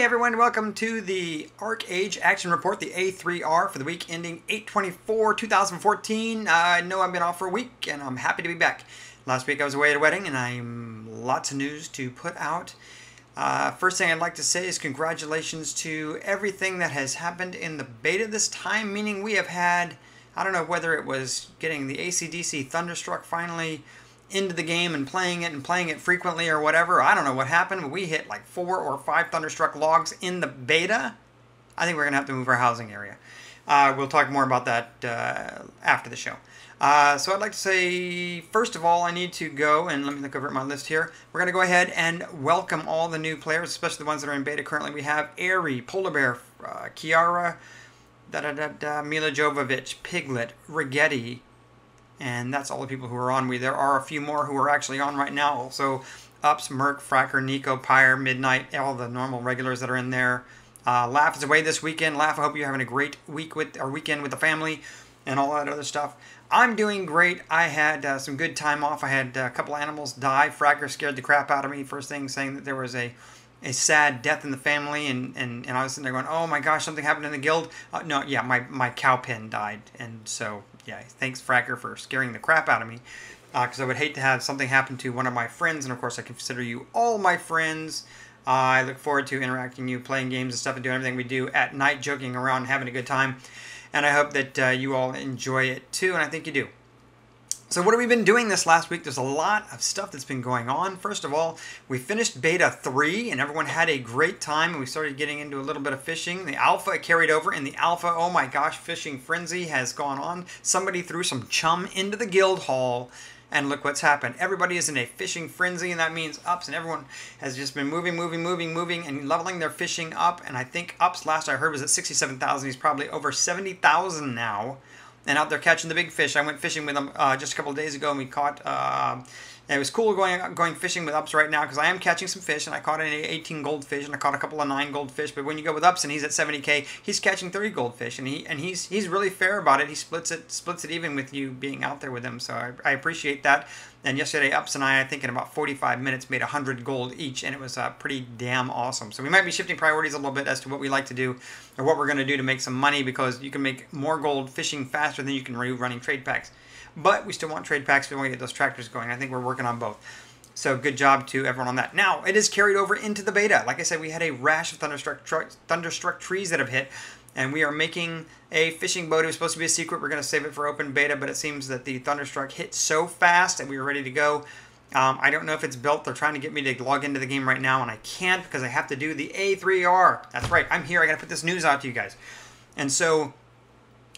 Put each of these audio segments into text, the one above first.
Hey everyone, welcome to the ArcheAge Action Report, the A3R for the week ending 8/24/2014. I know I've been off for a week and I'm happy to be back. Last week I was away at a wedding and I'm lots of news to put out. First thing I'd like to say is congratulations to everything that has happened in the beta this time, meaning we have had, I don't know whether it was getting the AC/DC Thunderstruck finally into the game and playing it frequently or whatever. I don't know what happened, but we hit like 4 or 5 Thunderstruck logs in the beta. I think we're going to have to move our housing area. We'll talk more about that after the show. So I'd like to say, first of all, I need to go, and let me look over at my list here. We're going to go ahead and welcome all the new players, especially the ones that are in beta currently. We have Airy, Polar Bear, Kiara, Mila Jovovich, Piglet, Rigetti, and that's all the people who are on. There are a few more who are actually on right now. Also, Ups, Merc, Fracker, Nico, Pyre, Midnight, all the normal regulars that are in there. Laugh is away this weekend. Laugh, I hope you're having a great weekend with the family and all that other stuff. I'm doing great. I had some good time off. I had a couple animals die. Fracker scared the crap out of me first thing, saying that there was a sad death in the family, and I was sitting there going, oh my gosh, something happened in the guild. No, yeah, my cow pen died, and so yeah, thanks Fracker for scaring the crap out of me, because I would hate to have something happen to one of my friends, and of course I consider you all my friends. I look forward to interacting with you, playing games and stuff, and doing everything we do at night, joking around, having a good time, and I hope that you all enjoy it too, and I think you do. So what have we been doing this last week? There's a lot of stuff that's been going on. First of all, we finished Beta 3, and everyone had a great time, and we started getting into a little bit of fishing. The Alpha carried over. In the Alpha, oh my gosh, fishing frenzy has gone on. Somebody threw some chum into the guild hall, and look what's happened. Everybody is in a fishing frenzy, and that means Ups, and everyone has just been moving, and leveling their fishing up. And I think Ups, last I heard, was at 67,000. He's probably over 70,000 now, and out there catching the big fish. I went fishing with him just a couple of days ago, and we caught, and it was cool going fishing with Ups right now, because I am catching some fish, and I caught an 18 goldfish, and I caught a couple of 9 goldfish, but when you go with Ups and he's at 70k, he's catching 30 goldfish, and he's really fair about it. He splits it even with you being out there with him, so I appreciate that. And yesterday, Ups and I think in about 45 minutes, made 100 gold each, and it was pretty damn awesome. So we might be shifting priorities a little bit as to what we like to do, or what we're going to do to make some money, because you can make more gold fishing faster than you can running trade packs. But we still want trade packs. We want to get those tractors going. I think we're working on both. So good job to everyone on that. Now, it is carried over into the beta. Like I said, we had a rash of Thunderstruck trees that have hit, and we are making a fishing boat. It was supposed to be a secret. We're going to save it for open beta, but it seems that the Thunderstruck hit so fast that we were ready to go. I don't know if it's built. They're trying to get me to log into the game right now, and I can't because I have to do the A3R. That's right. I'm here. I got to put this news out to you guys. And so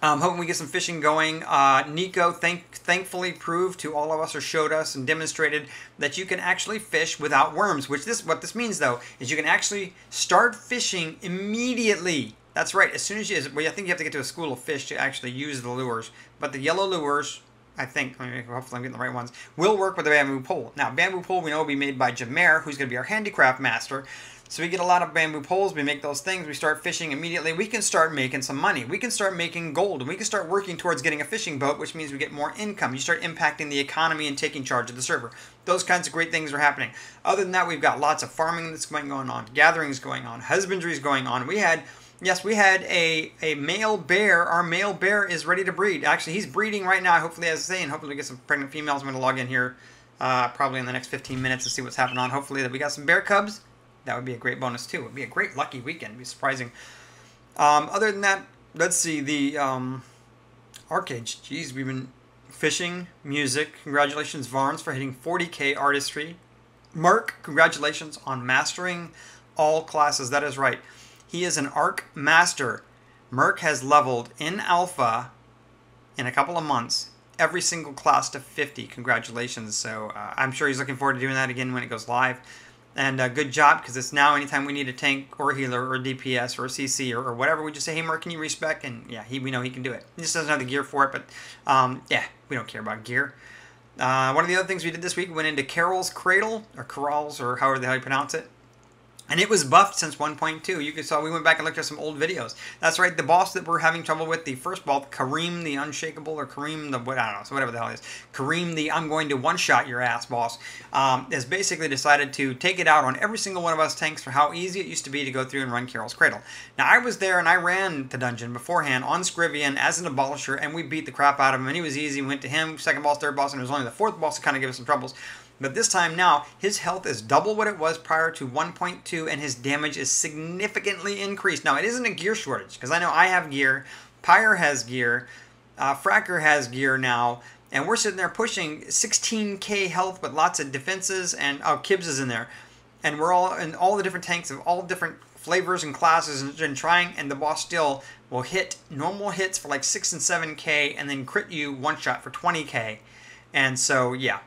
I'm hoping we get some fishing going. Nico thankfully proved to all of us, or showed us and demonstrated, that you can actually fish without worms. What this means, though, is you can actually start fishing immediately. That's right. As soon as well, I think you have to get to a school of fish to actually use the lures. But the yellow lures, I think, hopefully I'm getting the right ones, will work with the bamboo pole. Now, bamboo pole we know will be made by Jamer, who's going to be our handicraft master. So we get a lot of bamboo poles, we make those things, we start fishing immediately. We can start making some money. We can start making gold, and we can start working towards getting a fishing boat, which means we get more income. You start impacting the economy and taking charge of the server. Those kinds of great things are happening. Other than that, we've got lots of farming that's going on, gatherings going on, husbandries going on. We had a male bear. Our male bear is ready to breed. Actually, he's breeding right now, hopefully, as I say, and hopefully we get some pregnant females. I'm going to log in here probably in the next 15 minutes to see what's happening on. Hopefully that we got some bear cubs. That would be a great bonus too. It would be a great lucky weekend. It would be surprising. Other than that, let's see. The ArcheAge. Geez, we've been fishing, music. Congratulations, Varns, for hitting 40k artistry. Merc, congratulations on mastering all classes. That is right. He is an Arc Master. Merc has leveled in Alpha in a couple of months every single class to 50. Congratulations. So I'm sure he's looking forward to doing that again when it goes live. And good job, because it's now anytime we need a tank or a healer or a DPS or a CC or whatever, we just say, hey, Merc, can you respec? And yeah, we know he can do it. He just doesn't have the gear for it, but yeah, we don't care about gear. One of the other things we did this week, we went into Carol's Cradle, or Corrals, or however the hell you pronounce it. And it was buffed since 1.2. You saw we went back and looked at some old videos. That's right, the boss that we're having trouble with, the first boss, Kareem the Unshakable, or Kareem the, what, I don't know, so whatever the hell it is. Kareem the I'm going to one-shot your ass boss, has basically decided to take it out on every single one of us tanks for how easy it used to be to go through and run Carol's Cradle. Now, I was there and I ran the dungeon beforehand on Scrivian as an abolisher, and we beat the crap out of him, and he was easy. We went to him, second boss, third boss, and it was only the fourth boss that kind of gave us some troubles. But this time now, his health is double what it was prior to 1.2, and his damage is significantly increased. Now, it isn't a gear shortage, because I know I have gear, Pyre has gear, Fracker has gear now, and we're sitting there pushing 16k health with lots of defenses, and Kibbs is in there. And we're all in all the different tanks of all different flavors and classes and trying, and the boss still will hit normal hits for like 6 and 7k, and then crit you one shot for 20k. And so, yeah.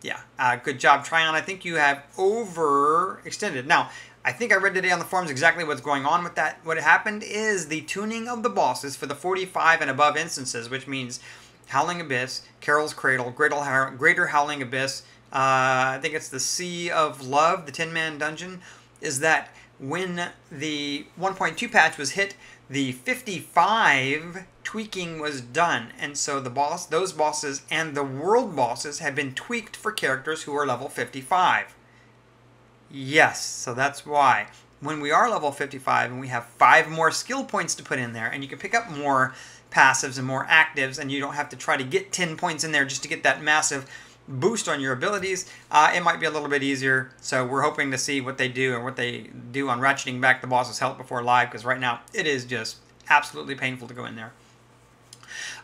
Yeah, good job, Tryon. I think you have overextended. Now, I think I read today on the forums exactly what's going on with that. What happened is the tuning of the bosses for the 45 and above instances, which means Howling Abyss, Carol's Cradle, Greater Howling Abyss, I think it's the Sea of Love, the 10-man dungeon, is that when the 1.2 patch was hit, the 55 tweaking was done, and so those bosses and the world bosses have been tweaked for characters who are level 55. Yes, so that's why. When we are level 55 and we have 5 more skill points to put in there, and you can pick up more passives and more actives, and you don't have to try to get 10 points in there just to get that massive boost on your abilities, it might be a little bit easier. So we're hoping to see what they do and what they do on ratcheting back the boss's health before live, because right now it is just absolutely painful to go in there.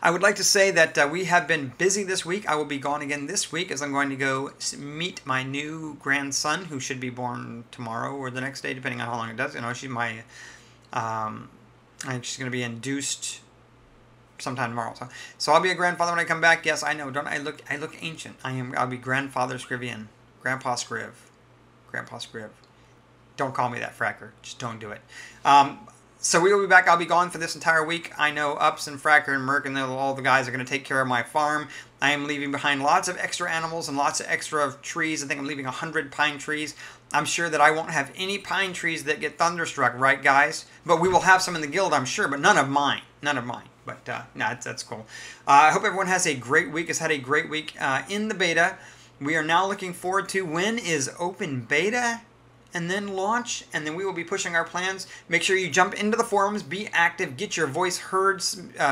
I would like to say that we have been busy this week. I will be gone again this week as I'm going to go meet my new grandson, who should be born tomorrow or the next day, depending on how long it does. You know, she's my, I think she's going to be induced sometime tomorrow. So I'll be a grandfather when I come back. Yes, I know. Don't I look ancient? I'll be grandfather Scrivian, Grandpa Scriv, Grandpa Scriv. Don't call me that, Fracker. Just don't do it. So we will be back. I'll be gone for this entire week. I know Ups and Fracker and Merc and all the guys are going to take care of my farm. I am leaving behind lots of extra animals and lots of extra trees. I think I'm leaving 100 pine trees. I'm sure that I won't have any pine trees that get thunderstruck, right, guys? But we will have some in the guild, I'm sure, but none of mine. None of mine. But no, that's cool. I hope everyone has a great week, has had a great week in the beta. We are now looking forward to when is open beta and then launch, and then we will be pushing our plans. Make sure you jump into the forums, be active, get your voice heard,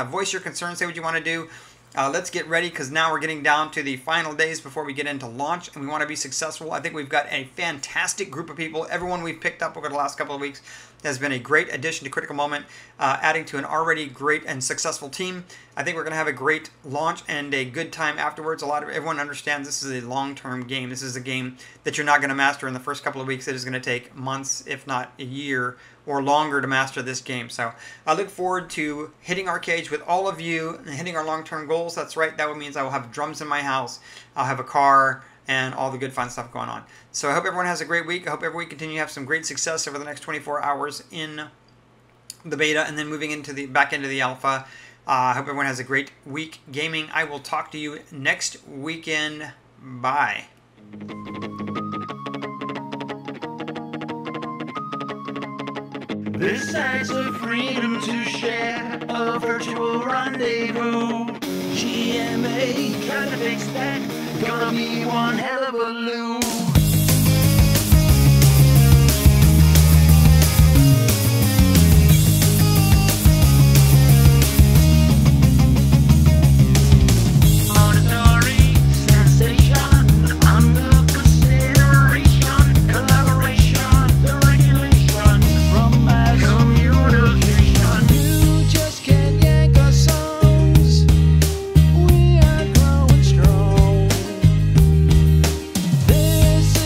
voice your concerns, say what you want to do. Let's get ready, because now we're getting down to the final days before we get into launch, and we want to be successful. I think we've got a fantastic group of people. Everyone we've picked up over the last couple of weeks has been a great addition to Critical Moment, adding to an already great and successful team. I think we're going to have a great launch and a good time afterwards. Everyone understands this is a long-term game. This is a game that you're not going to master in the first couple of weeks. It is going to take months, if not a year or longer, to master this game. So I look forward to hitting ArcheAge with all of you and hitting our long-term goals. That's right. That means I will have drums in my house. I'll have a car and all the good fun stuff going on. So I hope everyone has a great week. I hope everyone continue to have some great success over the next 24 hours in the beta and then moving into the back into the alpha. I hope everyone has a great week gaming. I will talk to you next weekend. Bye. This act's of freedom to share a virtual rendezvous. GMA, trying to fix that. Gonna be one hell of a loo. This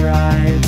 subscribe.